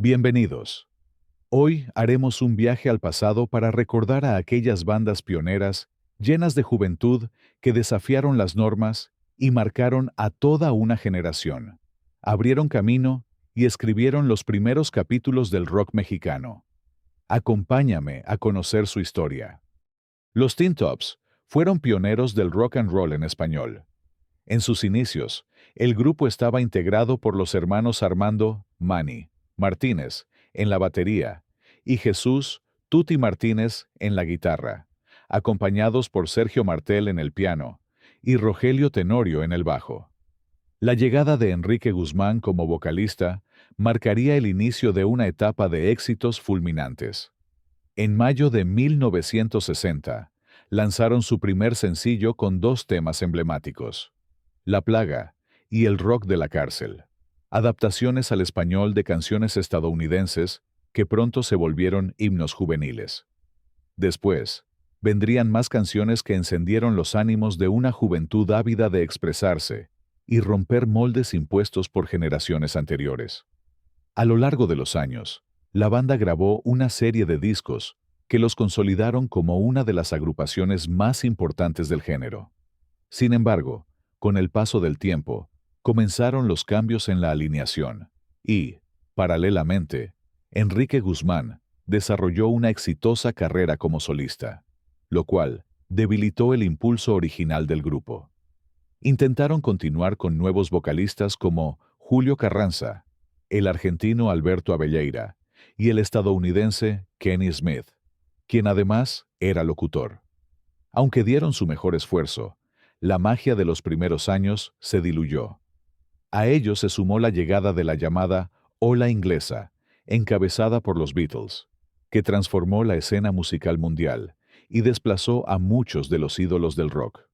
Bienvenidos. Hoy haremos un viaje al pasado para recordar a aquellas bandas pioneras, llenas de juventud, que desafiaron las normas y marcaron a toda una generación. Abrieron camino y escribieron los primeros capítulos del rock mexicano. Acompáñame a conocer su historia. Los Teen Tops fueron pioneros del rock and roll en español. En sus inicios, el grupo estaba integrado por los hermanos Armando, Manny, Martínez, en la batería, y Jesús, Tuti Martínez, en la guitarra, acompañados por Sergio Martel en el piano y Rogelio Tenorio en el bajo. La llegada de Enrique Guzmán como vocalista marcaría el inicio de una etapa de éxitos fulminantes. En mayo de 1960, lanzaron su primer sencillo con dos temas emblemáticos: La Plaga y El Rock de la Cárcel, adaptaciones al español de canciones estadounidenses que pronto se volvieron himnos juveniles. Después, vendrían más canciones que encendieron los ánimos de una juventud ávida de expresarse y romper moldes impuestos por generaciones anteriores. A lo largo de los años, la banda grabó una serie de discos que los consolidaron como una de las agrupaciones más importantes del género. Sin embargo, con el paso del tiempo, comenzaron los cambios en la alineación y, paralelamente, Enrique Guzmán desarrolló una exitosa carrera como solista, lo cual debilitó el impulso original del grupo. Intentaron continuar con nuevos vocalistas como Julio Carranza, el argentino Alberto Abelleira y el estadounidense Kenny Smith, quien además era locutor. Aunque dieron su mejor esfuerzo, la magia de los primeros años se diluyó. A ello se sumó la llegada de la llamada Ola Inglesa, encabezada por los Beatles, que transformó la escena musical mundial y desplazó a muchos de los ídolos del rock.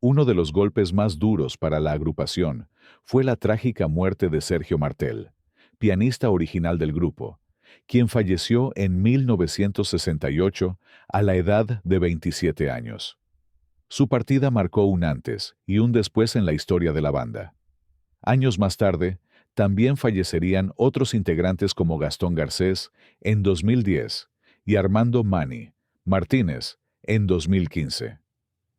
Uno de los golpes más duros para la agrupación fue la trágica muerte de Sergio Martel, pianista original del grupo, quien falleció en 1968 a la edad de 27 años. Su partida marcó un antes y un después en la historia de la banda. Años más tarde, también fallecerían otros integrantes como Gastón Garcés en 2010 y Armando Manny Martínez en 2015.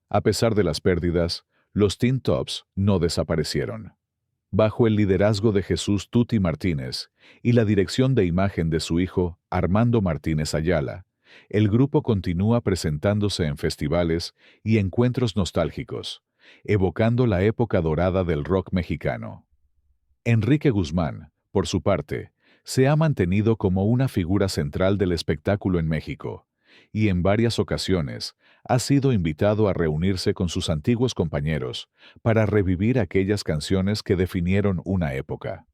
A pesar de las pérdidas, los Teen Tops no desaparecieron. Bajo el liderazgo de Jesús Tuti Martínez y la dirección de imagen de su hijo Armando Martínez Ayala, el grupo continúa presentándose en festivales y encuentros nostálgicos, evocando la época dorada del rock mexicano. Enrique Guzmán, por su parte, se ha mantenido como una figura central del espectáculo en México, y en varias ocasiones ha sido invitado a reunirse con sus antiguos compañeros para revivir aquellas canciones que definieron una época.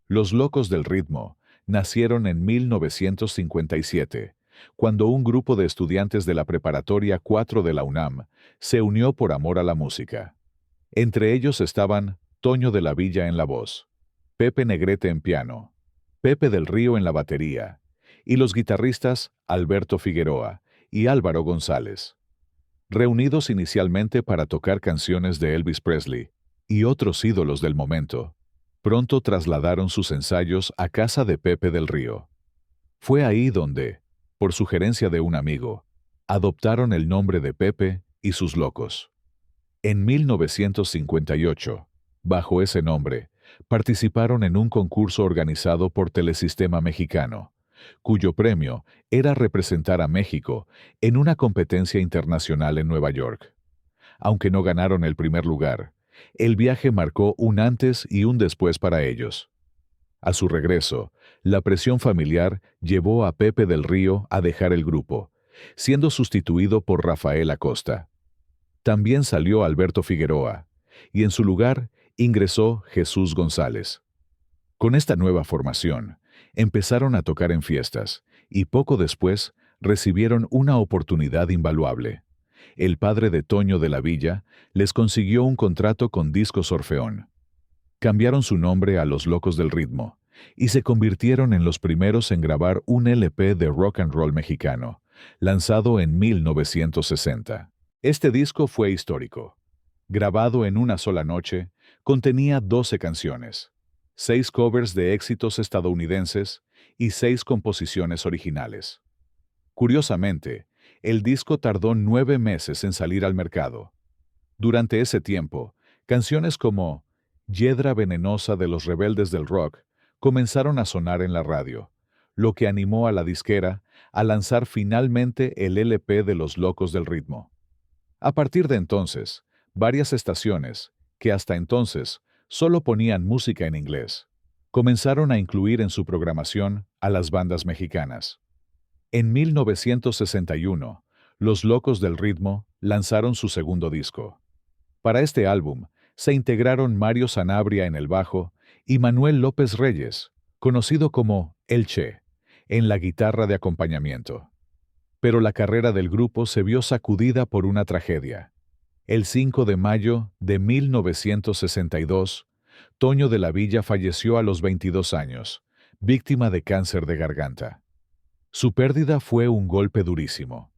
Los Locos del Ritmo nacieron en 1957, cuando un grupo de estudiantes de la Preparatoria 4 de la UNAM se unió por amor a la música. Entre ellos estaban Toño de la Villa en la voz, Pepe Negrete en piano, Pepe del Río en la batería, y los guitarristas Alberto Figueroa y Álvaro González. Reunidos inicialmente para tocar canciones de Elvis Presley y otros ídolos del momento, pronto trasladaron sus ensayos a casa de Pepe del Río. Fue ahí donde, por sugerencia de un amigo, adoptaron el nombre de Pepe y sus Locos. En 1958, bajo ese nombre, participaron en un concurso organizado por Telesistema Mexicano, cuyo premio era representar a México en una competencia internacional en Nueva York. Aunque no ganaron el primer lugar, el viaje marcó un antes y un después para ellos. A su regreso, la presión familiar llevó a Pepe del Río a dejar el grupo, siendo sustituido por Rafael Acosta. También salió Alberto Figueroa, y en su lugar ingresó Jesús González. Con esta nueva formación, empezaron a tocar en fiestas, y poco después recibieron una oportunidad invaluable. El padre de Toño de la Villa les consiguió un contrato con Discos Orfeón. Cambiaron su nombre a Los Locos del Ritmo y se convirtieron en los primeros en grabar un LP de rock and roll mexicano, lanzado en 1960. Este disco fue histórico. Grabado en una sola noche, contenía 12 canciones, 6 covers de éxitos estadounidenses y 6 composiciones originales. Curiosamente, el disco tardó 9 meses en salir al mercado. Durante ese tiempo, canciones como Hiedra Venenosa de los Rebeldes del Rock comenzaron a sonar en la radio, lo que animó a la disquera a lanzar finalmente el LP de Los Locos del Ritmo. A partir de entonces, varias estaciones, que hasta entonces solo ponían música en inglés, comenzaron a incluir en su programación a las bandas mexicanas. En 1961, Los Locos del Ritmo lanzaron su segundo disco. Para este álbum, se integraron Mario Sanabria en el bajo y Manuel López Reyes, conocido como El Che, en la guitarra de acompañamiento. Pero la carrera del grupo se vio sacudida por una tragedia. El 5 de mayo de 1962, Toño de la Villa falleció a los 22 años, víctima de cáncer de garganta. Su pérdida fue un golpe durísimo.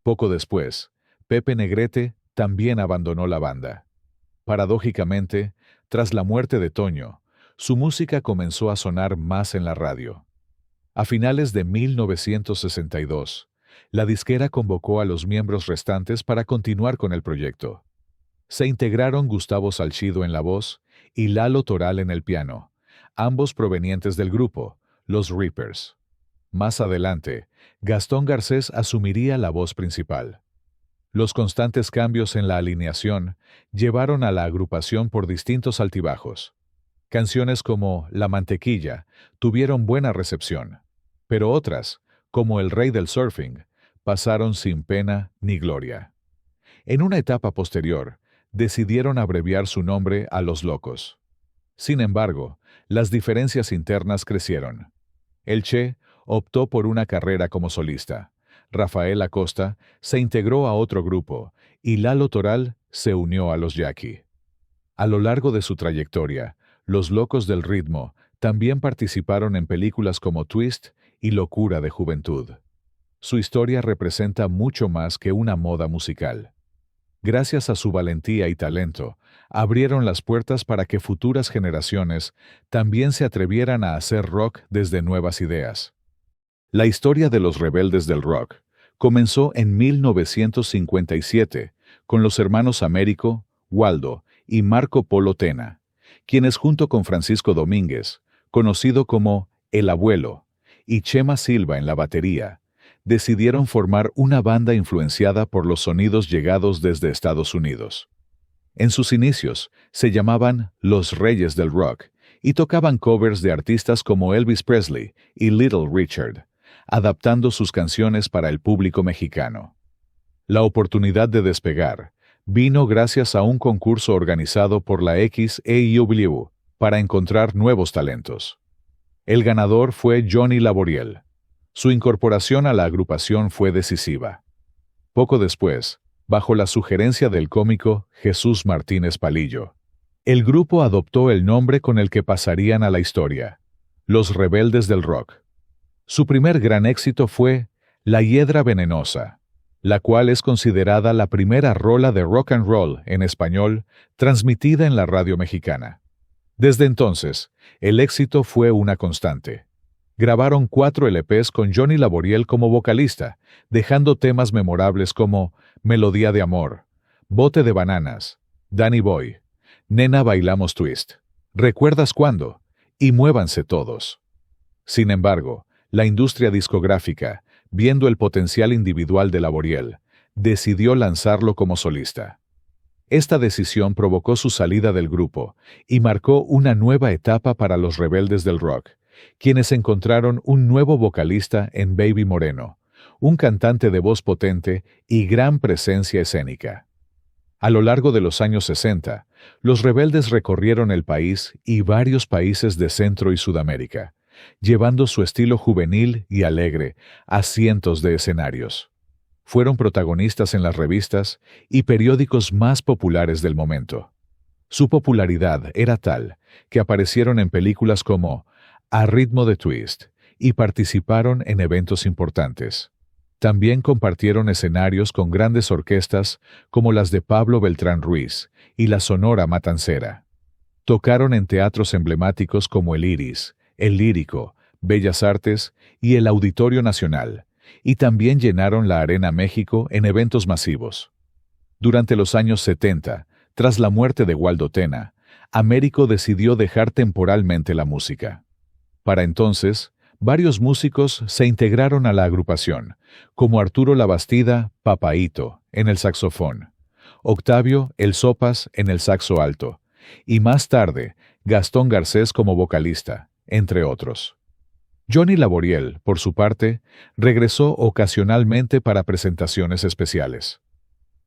Poco después, Pepe Negrete también abandonó la banda. Paradójicamente, tras la muerte de Toño, su música comenzó a sonar más en la radio. A finales de 1962, la disquera convocó a los miembros restantes para continuar con el proyecto. Se integraron Gustavo Salcido en la voz y Lalo Toral en el piano, ambos provenientes del grupo, los Reapers. Más adelante, Gastón Garcés asumiría la voz principal. Los constantes cambios en la alineación llevaron a la agrupación por distintos altibajos. Canciones como La Mantequilla tuvieron buena recepción, pero otras, como El Rey del Surfing, pasaron sin pena ni gloria. En una etapa posterior, decidieron abreviar su nombre a Los Locos. Sin embargo, las diferencias internas crecieron. El Che optó por una carrera como solista. Rafael Acosta se integró a otro grupo y Lalo Toral se unió a los Jackie. A lo largo de su trayectoria, Los Locos del Ritmo también participaron en películas como Twist y Locura de Juventud. Su historia representa mucho más que una moda musical. Gracias a su valentía y talento, abrieron las puertas para que futuras generaciones también se atrevieran a hacer rock desde nuevas ideas. La historia de los rebeldes del rock comenzó en 1957 con los hermanos Américo, Waldo y Marco Polo Tena, quienes junto con Francisco Domínguez, conocido como El Abuelo, y Chema Silva en la batería, decidieron formar una banda influenciada por los sonidos llegados desde Estados Unidos. En sus inicios se llamaban Los Reyes del Rock y tocaban covers de artistas como Elvis Presley y Little Richard, adaptando sus canciones para el público mexicano. La oportunidad de despegar vino gracias a un concurso organizado por la XEW para encontrar nuevos talentos. El ganador fue Johnny Laboriel. Su incorporación a la agrupación fue decisiva. Poco después, bajo la sugerencia del cómico Jesús Martínez Palillo, el grupo adoptó el nombre con el que pasarían a la historia, Los Rebeldes del Rock. Su primer gran éxito fue La Hiedra Venenosa, la cual es considerada la primera rola de rock and roll en español transmitida en la radio mexicana. Desde entonces, el éxito fue una constante. Grabaron 4 LPs con Johnny Laboriel como vocalista, dejando temas memorables como Melodía de Amor, Bote de Bananas, Danny Boy, Nena Bailamos Twist, ¿Recuerdas cuándo? Y Muévanse Todos. Sin embargo, la industria discográfica, viendo el potencial individual de Laboriel, decidió lanzarlo como solista. Esta decisión provocó su salida del grupo y marcó una nueva etapa para los Rebeldes del Rock, quienes encontraron un nuevo vocalista en Baby Moreno, un cantante de voz potente y gran presencia escénica. A lo largo de los años 60, los Rebeldes recorrieron el país y varios países de Centro y Sudamérica, llevando su estilo juvenil y alegre a cientos de escenarios. Fueron protagonistas en las revistas y periódicos más populares del momento. Su popularidad era tal que aparecieron en películas como A Ritmo de Twist y participaron en eventos importantes. También compartieron escenarios con grandes orquestas como las de Pablo Beltrán Ruiz y la Sonora Matancera. Tocaron en teatros emblemáticos como el Iris, el Lírico, Bellas Artes y el Auditorio Nacional, y también llenaron la Arena México en eventos masivos. Durante los años 70, tras la muerte de Waldo Tena, Américo decidió dejar temporalmente la música. Para entonces, varios músicos se integraron a la agrupación, como Arturo Labastida, Papaíto, en el saxofón, Octavio El Sopas en el saxo alto, y más tarde, Gastón Garcés como vocalista, entre otros. Johnny Laboriel, por su parte, regresó ocasionalmente para presentaciones especiales.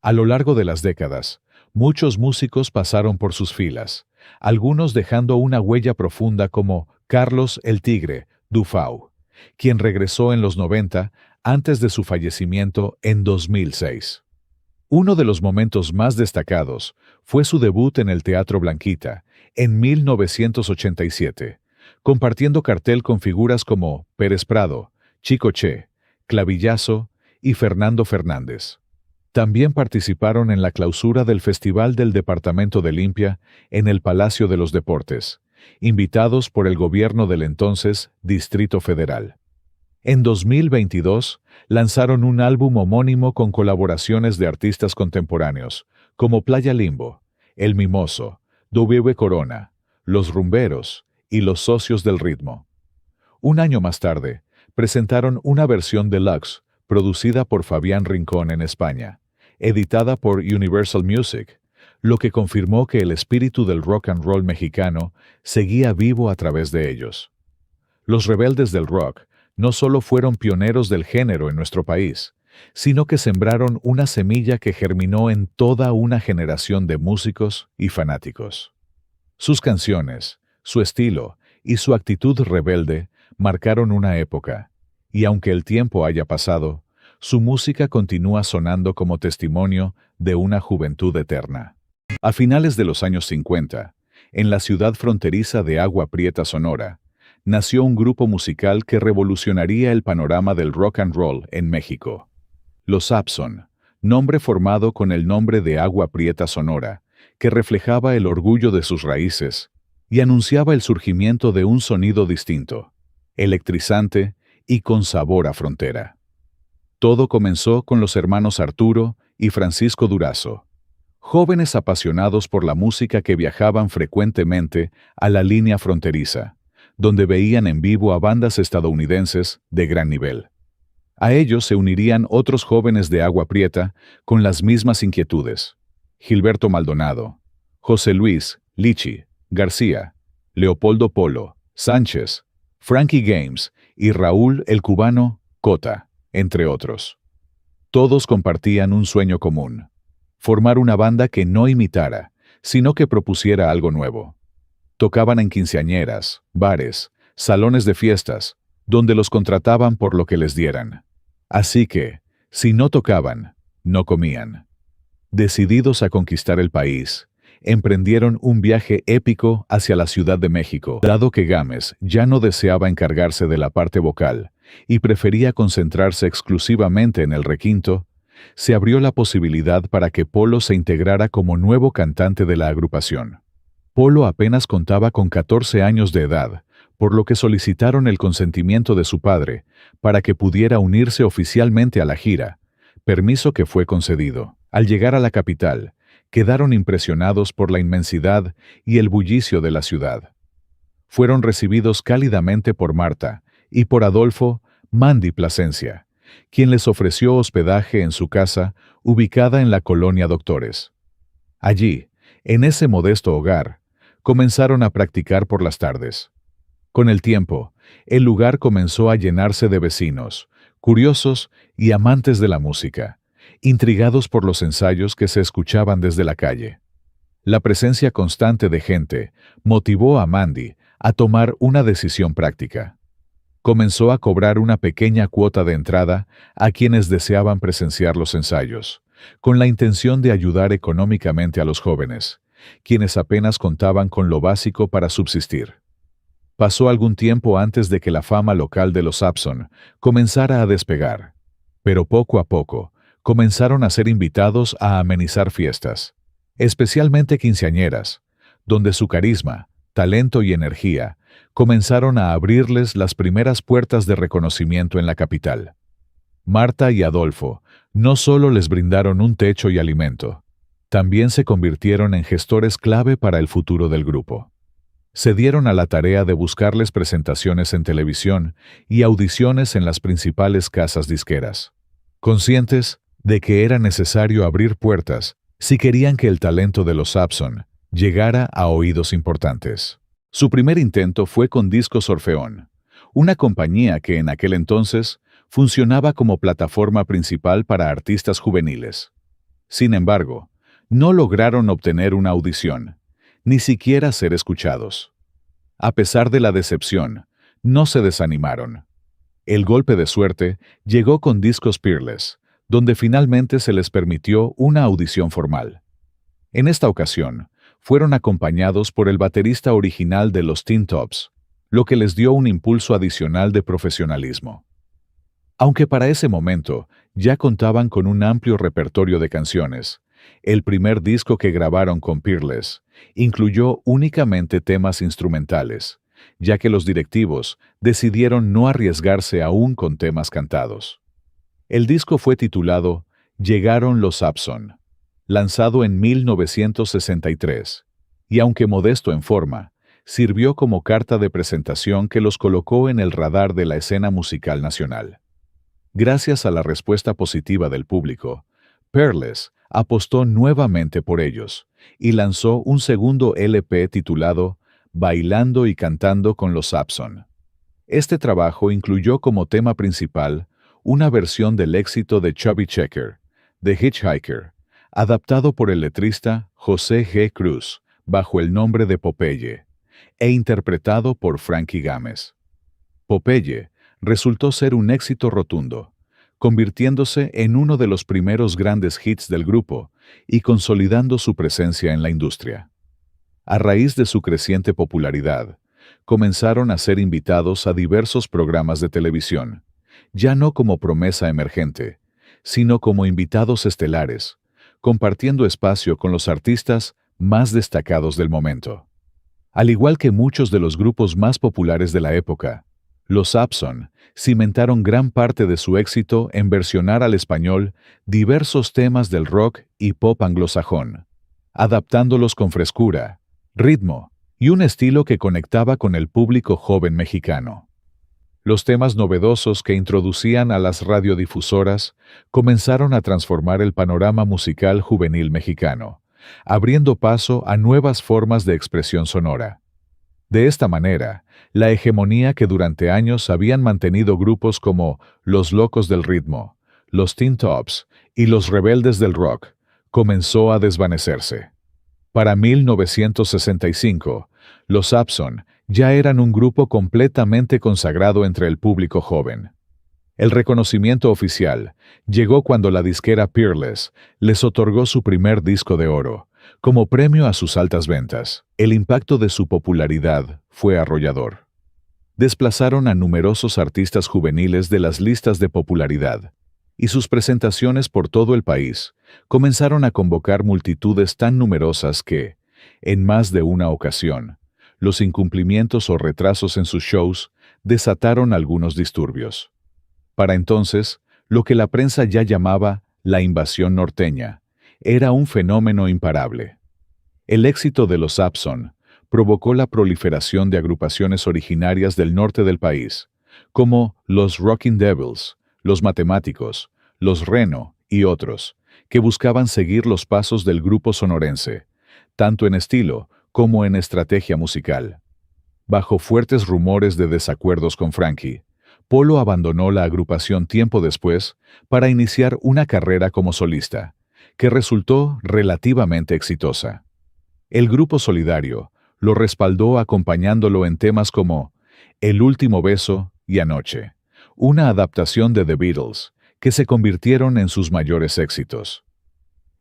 A lo largo de las décadas, muchos músicos pasaron por sus filas, algunos dejando una huella profunda como Carlos el Tigre Dufau, quien regresó en los 90 antes de su fallecimiento en 2006. Uno de los momentos más destacados fue su debut en el Teatro Blanquita, en 1987, compartiendo cartel con figuras como Pérez Prado, Chico Che, Clavillazo y Fernando Fernández. También participaron en la clausura del Festival del Departamento de Limpia en el Palacio de los Deportes, invitados por el gobierno del entonces Distrito Federal. En 2022, lanzaron un álbum homónimo con colaboraciones de artistas contemporáneos, como Playa Limbo, El Mimoso, W. Corona, Los Rumberos y Los Socios del Ritmo. Un año más tarde, presentaron una versión deluxe, producida por Fabián Rincón en España, editada por Universal Music, lo que confirmó que el espíritu del rock and roll mexicano seguía vivo a través de ellos. Los rebeldes del rock no solo fueron pioneros del género en nuestro país, sino que sembraron una semilla que germinó en toda una generación de músicos y fanáticos. Sus canciones, su estilo y su actitud rebelde marcaron una época, y aunque el tiempo haya pasado, su música continúa sonando como testimonio de una juventud eterna. A finales de los años 50, en la ciudad fronteriza de Agua Prieta, Sonora, nació un grupo musical que revolucionaría el panorama del rock and roll en México. Los Abson, nombre formado con el nombre de Agua Prieta, Sonora, que reflejaba el orgullo de sus raíces y anunciaba el surgimiento de un sonido distinto, electrizante y con sabor a frontera. Todo comenzó con los hermanos Arturo y Francisco Durazo, jóvenes apasionados por la música que viajaban frecuentemente a la línea fronteriza, donde veían en vivo a bandas estadounidenses de gran nivel. A ellos se unirían otros jóvenes de Agua Prieta con las mismas inquietudes: Gilberto Maldonado, José Luis Lichi García, Leopoldo Polo Sánchez, Frankie Games y Raúl el Cubano Cota, entre otros. Todos compartían un sueño común: formar una banda que no imitara, sino que propusiera algo nuevo. Tocaban en quinceañeras, bares, salones de fiestas, donde los contrataban por lo que les dieran. Así que, si no tocaban, no comían. Decididos a conquistar el país, emprendieron un viaje épico hacia la Ciudad de México, dado que Gámez ya no deseaba encargarse de la parte vocal y prefería concentrarse exclusivamente en el requinto. Se abrió la posibilidad para que Polo se integrara como nuevo cantante de la agrupación. Polo apenas contaba con 14 años de edad, por lo que solicitaron el consentimiento de su padre para que pudiera unirse oficialmente a la gira, permiso que fue concedido. Al llegar a la capital, quedaron impresionados por la inmensidad y el bullicio de la ciudad. Fueron recibidos cálidamente por Marta y por Adolfo Mandy Plasencia, quien les ofreció hospedaje en su casa ubicada en la colonia Doctores. Allí, en ese modesto hogar, comenzaron a practicar por las tardes. Con el tiempo, el lugar comenzó a llenarse de vecinos, curiosos y amantes de la música, intrigados por los ensayos que se escuchaban desde la calle. La presencia constante de gente motivó a Mandy a tomar una decisión práctica. Comenzó a cobrar una pequeña cuota de entrada a quienes deseaban presenciar los ensayos, con la intención de ayudar económicamente a los jóvenes, quienes apenas contaban con lo básico para subsistir. Pasó algún tiempo antes de que la fama local de los Abson comenzara a despegar, pero poco a poco comenzaron a ser invitados a amenizar fiestas, especialmente quinceañeras, donde su carisma, talento y energía comenzaron a abrirles las primeras puertas de reconocimiento en la capital. Marta y Adolfo no solo les brindaron un techo y alimento, también se convirtieron en gestores clave para el futuro del grupo. Se dieron a la tarea de buscarles presentaciones en televisión y audiciones en las principales casas disqueras, conscientes de que era necesario abrir puertas si querían que el talento de los Sampson llegara a oídos importantes. Su primer intento fue con Discos Orfeón, una compañía que en aquel entonces funcionaba como plataforma principal para artistas juveniles. Sin embargo, no lograron obtener una audición, ni siquiera ser escuchados. A pesar de la decepción, no se desanimaron. El golpe de suerte llegó con Discos Peerless, donde finalmente se les permitió una audición formal. En esta ocasión, fueron acompañados por el baterista original de los Teen Tops, lo que les dio un impulso adicional de profesionalismo. Aunque para ese momento ya contaban con un amplio repertorio de canciones, el primer disco que grabaron con Peerless incluyó únicamente temas instrumentales, ya que los directivos decidieron no arriesgarse aún con temas cantados. El disco fue titulado Llegaron los Sampson, lanzado en 1963, y aunque modesto en forma, sirvió como carta de presentación que los colocó en el radar de la escena musical nacional. Gracias a la respuesta positiva del público, Peerless apostó nuevamente por ellos y lanzó un segundo LP titulado Bailando y Cantando con los Sampson. Este trabajo incluyó como tema principal una versión del éxito de Chubby Checker, The Hitchhiker, adaptado por el letrista José G. Cruz, bajo el nombre de Popeye, e interpretado por Frankie Gámez. Popeye resultó ser un éxito rotundo, convirtiéndose en uno de los primeros grandes hits del grupo y consolidando su presencia en la industria. A raíz de su creciente popularidad, comenzaron a ser invitados a diversos programas de televisión, ya no como promesa emergente, sino como invitados estelares, compartiendo espacio con los artistas más destacados del momento. Al igual que muchos de los grupos más populares de la época, los Sampson cimentaron gran parte de su éxito en versionar al español diversos temas del rock y pop anglosajón, adaptándolos con frescura, ritmo y un estilo que conectaba con el público joven mexicano. Los temas novedosos que introducían a las radiodifusoras comenzaron a transformar el panorama musical juvenil mexicano, abriendo paso a nuevas formas de expresión sonora. De esta manera, la hegemonía que durante años habían mantenido grupos como Los Locos del Ritmo, los Teen Tops y los Rebeldes del Rock comenzó a desvanecerse. Para 1965, los Sampson ya eran un grupo completamente consagrado entre el público joven. El reconocimiento oficial llegó cuando la disquera Peerless les otorgó su primer disco de oro, como premio a sus altas ventas. El impacto de su popularidad fue arrollador. Desplazaron a numerosos artistas juveniles de las listas de popularidad, y sus presentaciones por todo el país comenzaron a convocar multitudes tan numerosas que, en más de una ocasión, los incumplimientos o retrasos en sus shows desataron algunos disturbios. Para entonces, lo que la prensa ya llamaba la invasión norteña era un fenómeno imparable. El éxito de los Sampson provocó la proliferación de agrupaciones originarias del norte del país, como los Rockin' Devils, los Matemáticos, los Reno y otros, que buscaban seguir los pasos del grupo sonorense, tanto en estilo como en estrategia musical. Bajo fuertes rumores de desacuerdos con Frankie, Polo abandonó la agrupación tiempo después para iniciar una carrera como solista, que resultó relativamente exitosa. El grupo solidario lo respaldó acompañándolo en temas como El último beso y Anoche, una adaptación de The Beatles, que se convirtieron en sus mayores éxitos.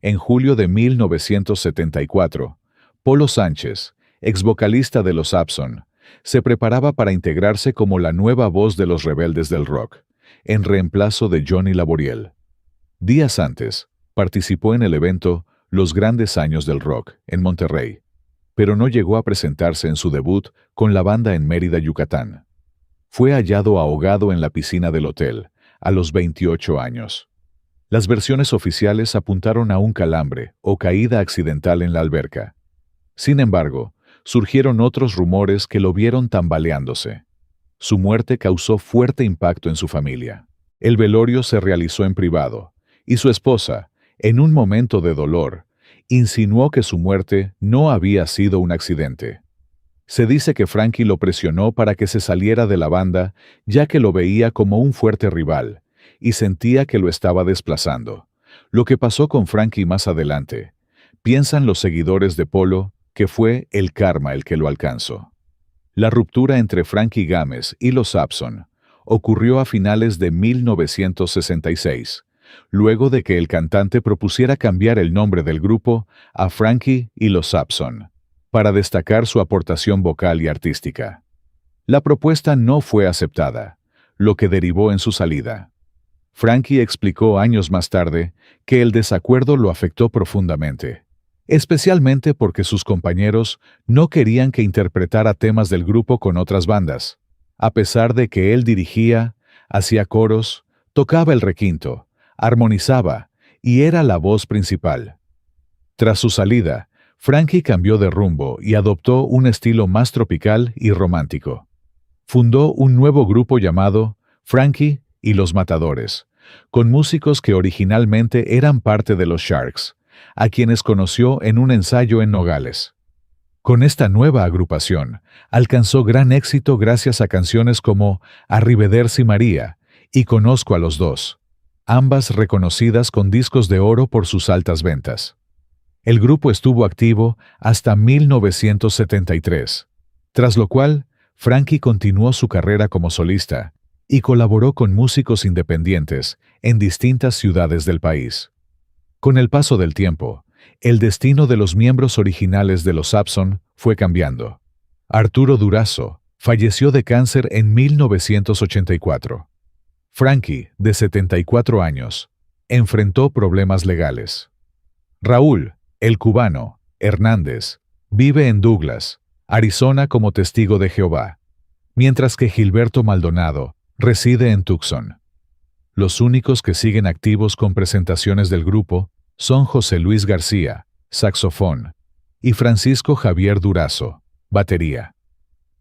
En julio de 1974, Polo Sánchez, ex vocalista de los Sampson, se preparaba para integrarse como la nueva voz de los Rebeldes del Rock, en reemplazo de Johnny Laboriel. Días antes, participó en el evento Los Grandes Años del Rock, en Monterrey. pero no llegó a presentarse en su debut con la banda en Mérida, Yucatán. Fue hallado ahogado en la piscina del hotel, a los 28 años. Las versiones oficiales apuntaron a un calambre o caída accidental en la alberca. Sin embargo, surgieron otros rumores que lo vieron tambaleándose. Su muerte causó fuerte impacto en su familia. El velorio se realizó en privado, y su esposa, en un momento de dolor, insinuó que su muerte no había sido un accidente. Se dice que Frankie lo presionó para que se saliera de la banda, ya que lo veía como un fuerte rival, y sentía que lo estaba desplazando. Lo que pasó con Frankie más adelante, piensan los seguidores de Polo que fue el karma el que lo alcanzó. La ruptura entre Frankie Gámez y los Sampson ocurrió a finales de 1966, luego de que el cantante propusiera cambiar el nombre del grupo a Frankie y los Sampson, para destacar su aportación vocal y artística. La propuesta no fue aceptada, lo que derivó en su salida. Frankie explicó años más tarde que el desacuerdo lo afectó profundamente, especialmente porque sus compañeros no querían que interpretara temas del grupo con otras bandas, a pesar de que él dirigía, hacía coros, tocaba el requinto, armonizaba y era la voz principal. Tras su salida, Frankie cambió de rumbo y adoptó un estilo más tropical y romántico. Fundó un nuevo grupo llamado Frankie y los Matadores, con músicos que originalmente eran parte de los Sharks, a quienes conoció en un ensayo en Nogales. Con esta nueva agrupación, alcanzó gran éxito gracias a canciones como Arrivederci María y Conozco a los dos, ambas reconocidas con discos de oro por sus altas ventas. El grupo estuvo activo hasta 1973, tras lo cual Frankie continuó su carrera como solista y colaboró con músicos independientes en distintas ciudades del país. Con el paso del tiempo, el destino de los miembros originales de los Sampson fue cambiando. Arturo Durazo falleció de cáncer en 1984. Frankie, de 74 años, enfrentó problemas legales. Raúl, el cubano, Hernández, vive en Douglas, Arizona como testigo de Jehová, mientras que Gilberto Maldonado reside en Tucson. Los únicos que siguen activos con presentaciones del grupo son José Luis García, saxofón, y Francisco Javier Durazo, batería.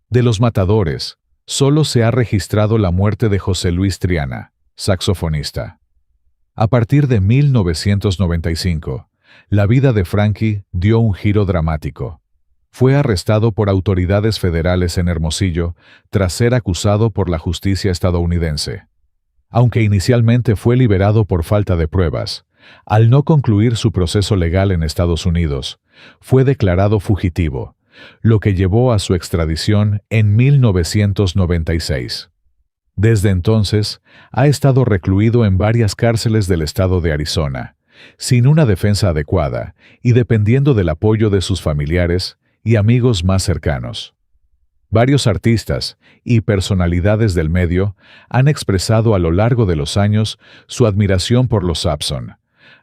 De los Matadores, solo se ha registrado la muerte de José Luis Triana, saxofonista. A partir de 1995, la vida de Frankie dio un giro dramático. Fue arrestado por autoridades federales en Hermosillo tras ser acusado por la justicia estadounidense. Aunque inicialmente fue liberado por falta de pruebas, al no concluir su proceso legal en Estados Unidos, fue declarado fugitivo, lo que llevó a su extradición en 1996. Desde entonces, ha estado recluido en varias cárceles del estado de Arizona, sin una defensa adecuada y dependiendo del apoyo de sus familiares y amigos más cercanos. Varios artistas y personalidades del medio han expresado a lo largo de los años su admiración por los Sampson,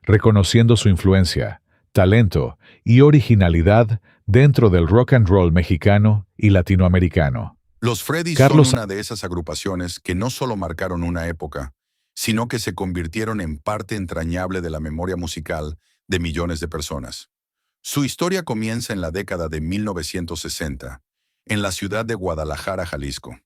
reconociendo su influencia, talento y originalidad dentro del rock and roll mexicano y latinoamericano. Los Freddys Carlos son una de esas agrupaciones que no solo marcaron una época, sino que se convirtieron en parte entrañable de la memoria musical de millones de personas. Su historia comienza en la década de 1960, en la ciudad de Guadalajara, Jalisco.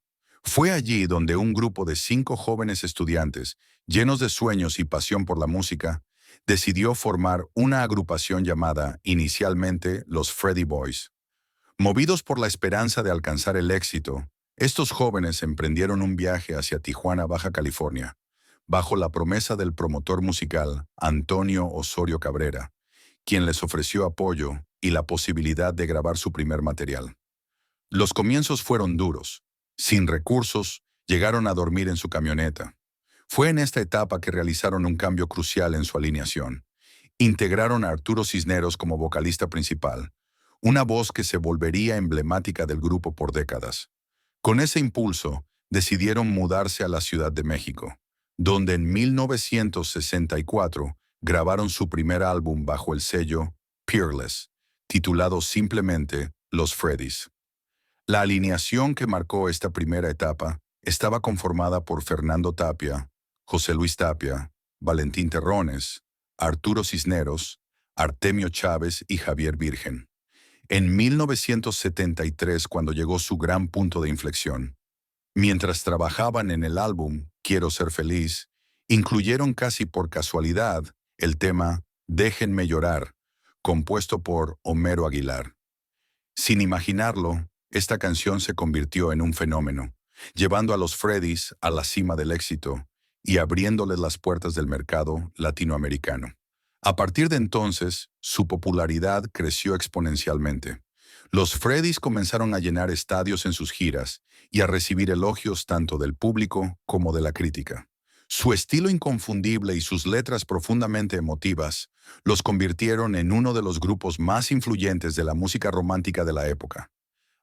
Fue allí donde un grupo de 5 jóvenes estudiantes, llenos de sueños y pasión por la música, decidió formar una agrupación llamada inicialmente los Freddie Boys. Movidos por la esperanza de alcanzar el éxito, estos jóvenes emprendieron un viaje hacia Tijuana, Baja California, bajo la promesa del promotor musical Antonio Osorio Cabrera, quien les ofreció apoyo y la posibilidad de grabar su primer material. Los comienzos fueron duros. Sin recursos, llegaron a dormir en su camioneta. Fue en esta etapa que realizaron un cambio crucial en su alineación. Integraron a Arturo Cisneros como vocalista principal, una voz que se volvería emblemática del grupo por décadas. Con ese impulso, decidieron mudarse a la Ciudad de México, donde en 1964 grabaron su primer álbum bajo el sello Peerless, titulado simplemente Los Freddys. La alineación que marcó esta primera etapa estaba conformada por Fernando Tapia, José Luis Tapia, Valentín Terrones, Arturo Cisneros, Artemio Chávez y Javier Virgen. En 1973, cuando llegó su gran punto de inflexión, mientras trabajaban en el álbum Quiero ser feliz, incluyeron casi por casualidad el tema Déjenme llorar, compuesto por Homero Aguilar. Sin imaginarlo, esta canción se convirtió en un fenómeno, llevando a los Freddys a la cima del éxito y abriéndoles las puertas del mercado latinoamericano. A partir de entonces, su popularidad creció exponencialmente. Los Freddys comenzaron a llenar estadios en sus giras y a recibir elogios tanto del público como de la crítica. Su estilo inconfundible y sus letras profundamente emotivas los convirtieron en uno de los grupos más influyentes de la música romántica de la época.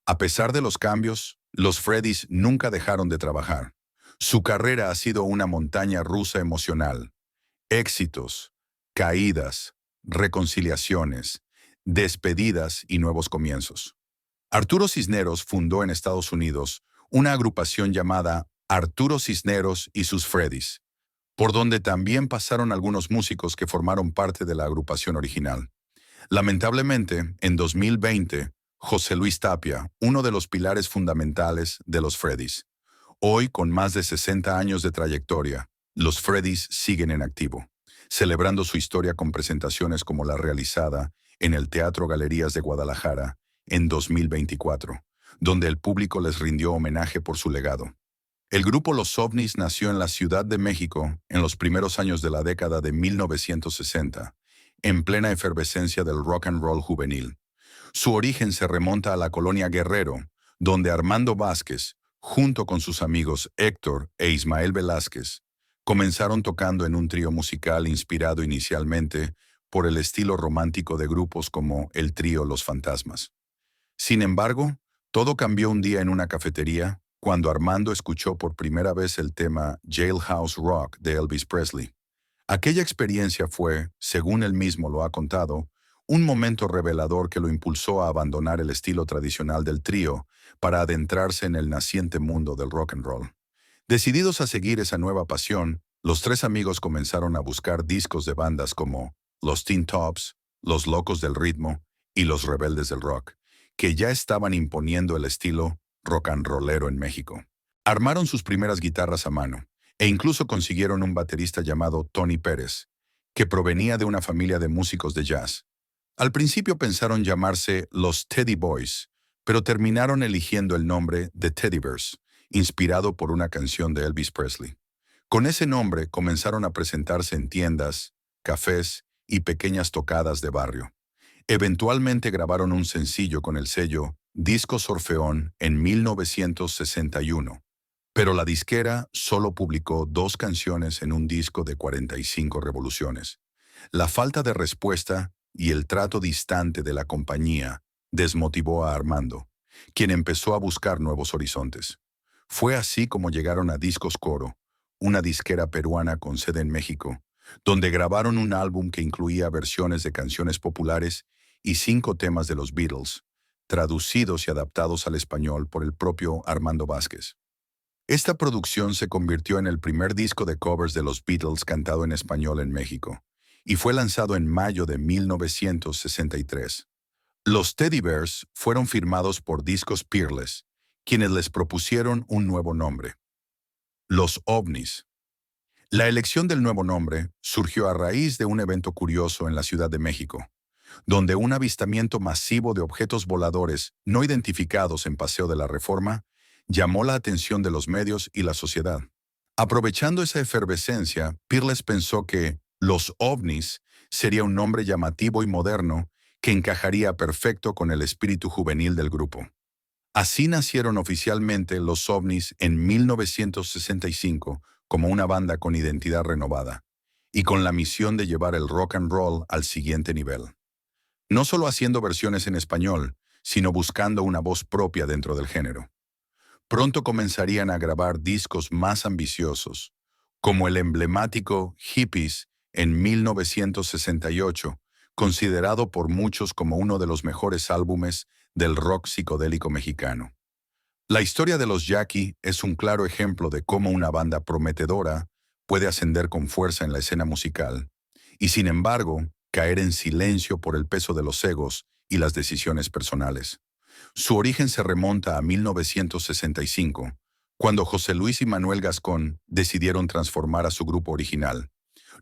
A pesar de los cambios, los Freddys nunca dejaron de trabajar. Su carrera ha sido una montaña rusa emocional. Éxitos, caídas, reconciliaciones, despedidas y nuevos comienzos. Arturo Cisneros fundó en Estados Unidos una agrupación llamada Arturo Cisneros y sus Freddys, por donde también pasaron algunos músicos que formaron parte de la agrupación original. Lamentablemente, en 2020, José Luis Tapia, uno de los pilares fundamentales de los Freddys. Hoy, con más de 60 años de trayectoria, los Freddys siguen en activo, celebrando su historia con presentaciones como la realizada en el Teatro Galerías de Guadalajara en 2024, donde el público les rindió homenaje por su legado. El grupo Los OVNIs nació en la Ciudad de México en los primeros años de la década de 1960, en plena efervescencia del rock and roll juvenil. Su origen se remonta a la colonia Guerrero, donde Armando Vázquez, junto con sus amigos Héctor e Ismael Velázquez, comenzaron tocando en un trío musical inspirado inicialmente por el estilo romántico de grupos como el trío Los Fantasmas. Sin embargo, todo cambió un día en una cafetería cuando Armando escuchó por primera vez el tema Jailhouse Rock de Elvis Presley. Aquella experiencia fue, según él mismo lo ha contado, un momento revelador que lo impulsó a abandonar el estilo tradicional del trío para adentrarse en el naciente mundo del rock and roll. Decididos a seguir esa nueva pasión, los tres amigos comenzaron a buscar discos de bandas como Los Teen Tops, Los Locos del Ritmo y Los Rebeldes del Rock, que ya estaban imponiendo el estilo rock and rollero en México. Armaron sus primeras guitarras a mano e incluso consiguieron un baterista llamado Tony Pérez, que provenía de una familia de músicos de jazz. Al principio pensaron llamarse los Teddy Boys, pero terminaron eligiendo el nombre The Teddy Bears, inspirado por una canción de Elvis Presley. Con ese nombre comenzaron a presentarse en tiendas, cafés y pequeñas tocadas de barrio. Eventualmente grabaron un sencillo con el sello Discos Orfeón en 1961, pero la disquera solo publicó 2 canciones en un disco de 45 revoluciones. La falta de respuesta y el trato distante de la compañía desmotivó a Armando, quien empezó a buscar nuevos horizontes. Fue así como llegaron a Discos Coro, una disquera peruana con sede en México, donde grabaron un álbum que incluía versiones de canciones populares y 5 temas de los Beatles, traducidos y adaptados al español por el propio Armando Vázquez. Esta producción se convirtió en el primer disco de covers de los Beatles cantado en español en México, y fue lanzado en mayo de 1963. Los Teddy Bears fueron firmados por Discos Peerless, quienes les propusieron un nuevo nombre: Los OVNIs. La elección del nuevo nombre surgió a raíz de un evento curioso en la Ciudad de México, donde un avistamiento masivo de objetos voladores no identificados en Paseo de la Reforma llamó la atención de los medios y la sociedad. Aprovechando esa efervescencia, Peerless pensó que Los OVNIs sería un nombre llamativo y moderno que encajaría perfecto con el espíritu juvenil del grupo. Así nacieron oficialmente Los OVNIs en 1965 como una banda con identidad renovada y con la misión de llevar el rock and roll al siguiente nivel. No solo haciendo versiones en español, sino buscando una voz propia dentro del género. Pronto comenzarían a grabar discos más ambiciosos, como el emblemático Hippies en 1968, considerado por muchos como uno de los mejores álbumes del rock psicodélico mexicano. La historia de los Jackie es un claro ejemplo de cómo una banda prometedora puede ascender con fuerza en la escena musical y, sin embargo, caer en silencio por el peso de los egos y las decisiones personales. Su origen se remonta a 1965, cuando José Luis y Manuel Gascón decidieron transformar a su grupo original,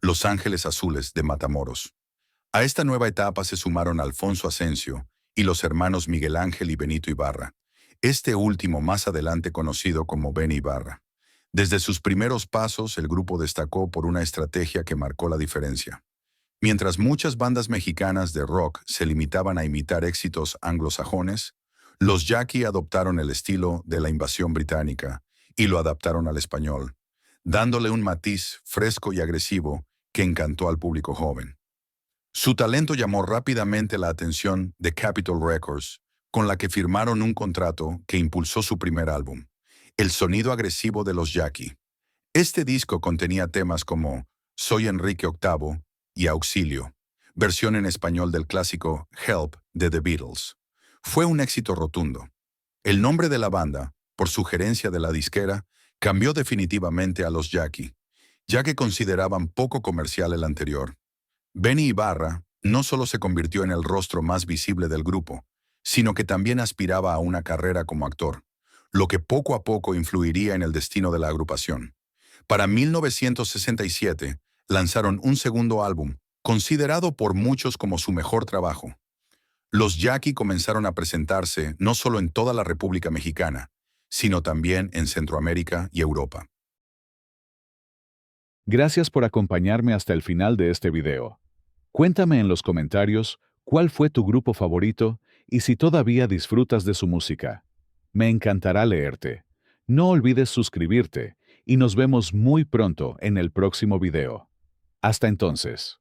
Los Ángeles Azules de Matamoros. A esta nueva etapa se sumaron Alfonso Asensio y los hermanos Miguel Ángel y Benito Ibarra, este último más adelante conocido como Benny Ibarra. Desde sus primeros pasos, el grupo destacó por una estrategia que marcó la diferencia. Mientras muchas bandas mexicanas de rock se limitaban a imitar éxitos anglosajones, los Jackie adoptaron el estilo de la invasión británica y lo adaptaron al español, dándole un matiz fresco y agresivo que encantó al público joven. Su talento llamó rápidamente la atención de Capitol Records, con la que firmaron un contrato que impulsó su primer álbum, El sonido agresivo de los Jackie. Este disco contenía temas como Soy Enrique VIII y Auxilio, versión en español del clásico Help de The Beatles. Fue un éxito rotundo. El nombre de la banda, por sugerencia de la disquera, cambió definitivamente a los Jackie, ya que consideraban poco comercial el anterior. Benny Ibarra no solo se convirtió en el rostro más visible del grupo, sino que también aspiraba a una carrera como actor, lo que poco a poco influiría en el destino de la agrupación. Para 1967, lanzaron un segundo álbum, considerado por muchos como su mejor trabajo. Los Jackie comenzaron a presentarse no solo en toda la República Mexicana, sino también en Centroamérica y Europa. Gracias por acompañarme hasta el final de este video. Cuéntame en los comentarios cuál fue tu grupo favorito y si todavía disfrutas de su música. Me encantará leerte. No olvides suscribirte y nos vemos muy pronto en el próximo video. Hasta entonces.